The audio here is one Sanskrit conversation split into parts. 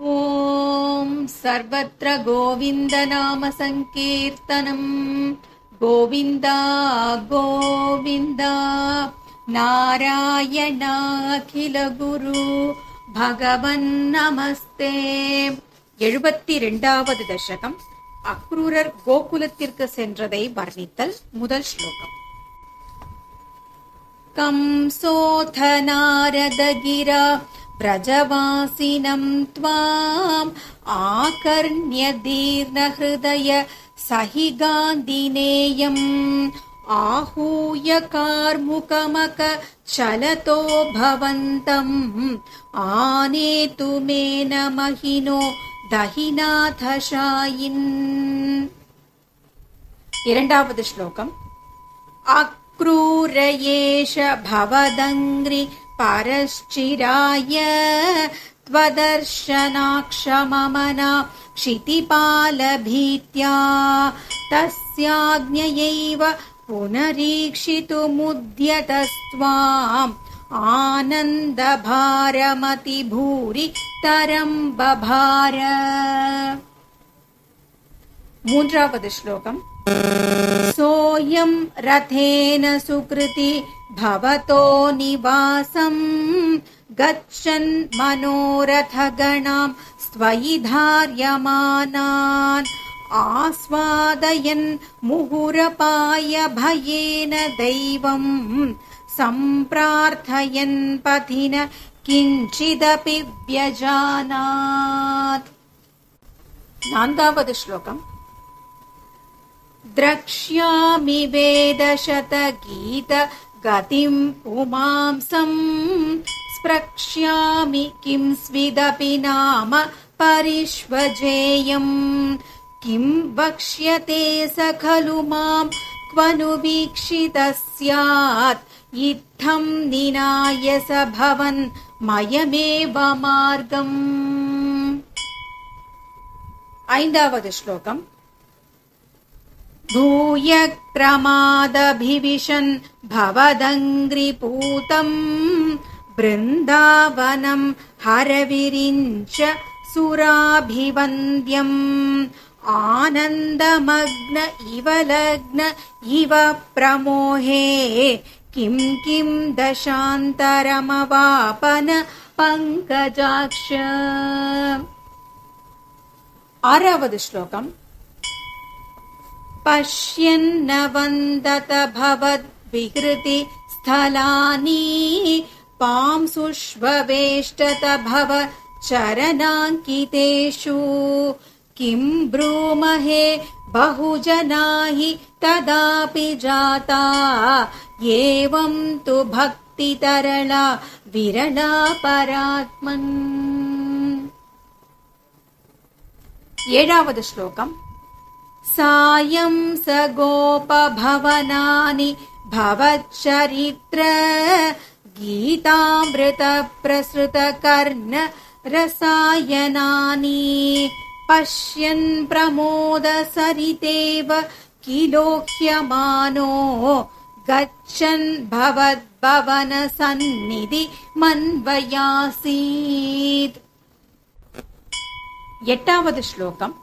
ॐ सर्वत्र गोविन्दनाम संकीर्तनम् गोविन्द गोविन्द नारायणाखिल गुरु भगवन् नमस्ते. 72வது தசகம் அக்ரூரர் கோகுலத்திற்கு சென்றதை வர்ணித்தல். முதல் ஸ்லோகம். कंसोऽथ नारदगिरा व्रजवासिनं त्वाम् आकर्ण्य दीर्णहृदय सहि गान्धिनेयम् आहूय कार्मुकमक चलतो भवन्तम् आनेतु मेन महिनो दहिनाथशायिन्. இரண்டாவது ஸ்லோகம். அக்ரூரயேஷ பவதங்கிரி பரश्चिराय त्वदर्शनाक्षममना क्षितिपालभीत्या तस्याज्ञयैव पुनरीक्षितुमुद्यतस्त्वाम् आनन्दभारमतिभूरि तरम् बभार. மூன்றாவது ஸ்லோகம். सोऽयं रथेन सुकृति भवतो निवासं गच्छन् मनोरथगणां स्वयि धार्यमानान् आस्वादयन् मुहुरपाय भयेन दैवं सम्प्रार्थयन् पथिन किञ्चिदपि व्यजानात्. நான்காவது ஸ்லோகம். द्रक्ष्यामि वेदशतगीत गतिं पुमांसम् स्प्रक्ष्यामि किं स्विदपि नाम परिष्वजेयम् किं वक्ष्यते स खलु मां क्वनु वीक्षितः स्यात् इत्थं निनाय स भवन् मयमेव मार्गम्. ஐந்தாவது ஸ்லோகம். भूय क्रमादभिविशन् भवदङ्घ्रिपूतम् बृन्दावनम् हरविरिञ्च सुराभिवन्द्यम् आनन्दमग्न इव लग्न इव प्रमोहे किं किं दशान्तरमवापन पङ्कजाक्ष. ஆறாவது ஸ்லோகம். पश्यन्न वन्दत भवद्विहृति स्थलानि पांसुष्वेष्टत भव चरणाङ्कितेषु किं ब्रूमहे बहुजना हि तदापि जाता एवं तु भक्तितरला विरला परात्मन्. ஏழாவது ஸ்லோகம். सायं स गोपभवनानि भवच्चरित्र गीतामृत प्रसृत कर्ण रसायनानि पश्यन् प्रमोद सरितेव किलोह्यमानो गच्छन् भवद्भवन सन्निधि मन्वयासीत्. எட்டாவது ஸ்லோகம்.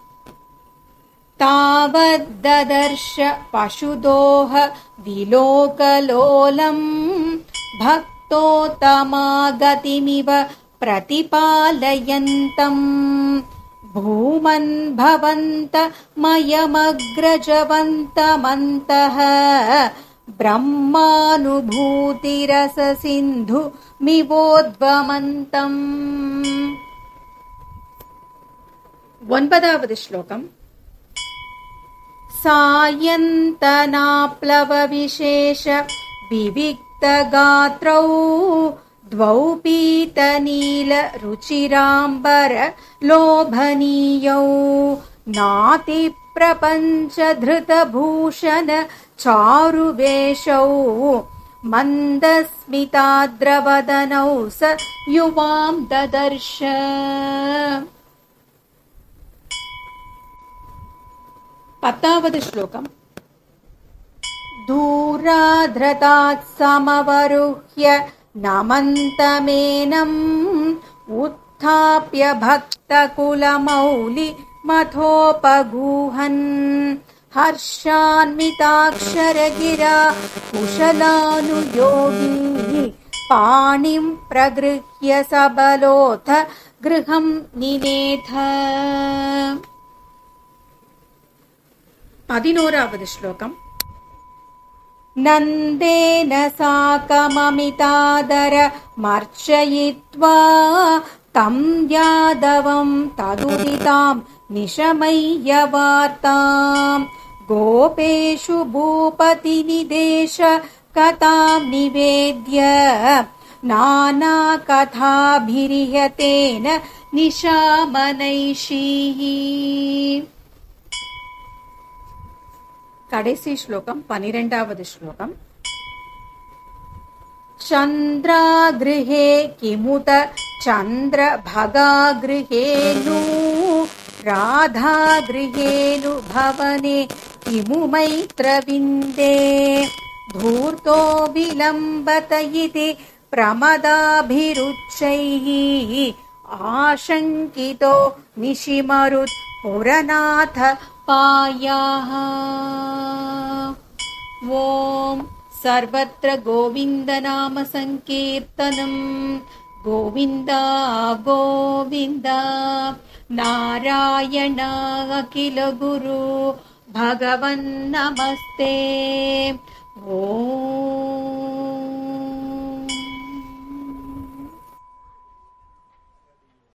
तावद्ददर्श पशुदोह विलोकलोलम् भक्तोत्तमागतिमिव प्रतिपालयन्तम् भूमन् भवन्त मयमग्रजवन्तमन्तः ब्रह्मानुभूतिरससिन्धु मिवोद्वमन्तम्. ஒன்பதாவது ஸ்லோகம். सायन्तनाप्लव विशेष विविक्त गात्रौ द्वौ पीतनील रुचिराम्बर लोभनीयौ नाति प्रपञ्च धृतभूषण चारुवेशौ मन्दस्मिताद्रवदनौ स युवां ददर्श. பத்தாவது ஸ்லோகம். दूराधृतात् समवरुह्य नमन्तमेनम् संस्थाप्य भक्तकुलमौलि मथोपगूहन् हर्षान्विताक्षरगिरा कुशलानुयोगी पाणिं प्रगृह्य सबलोऽथ गृहं निनेथ। 11வது श्लोकम्। नन्देन साकममितादर मर्चयित्वा तं यादवं तदुदितां निशमय्य वार्ताम् गोपेषु भूपतिनिदेश कथां निवेद्य नानाकथाभिरिहतेन निशामनैषीः। कडेसी श्लोकम् 12வது श्लोकम्। चन्द्रागृहे किमुत चन्द्रभगागृहेनु राधागृहेनु भवने किमु मैत्रविन्दे धूर्तो विलम्बत इति प्रमदाभिरुच्चैः आशङ्कितो निशिमरुत् पुरनाथ पायाः। ॐ सर्वत्र गोविन्दनाम संकीर्तनम् गोविन्द गोविन्द नारायण अखिल गुरु भगवन् नमस्ते। ॐ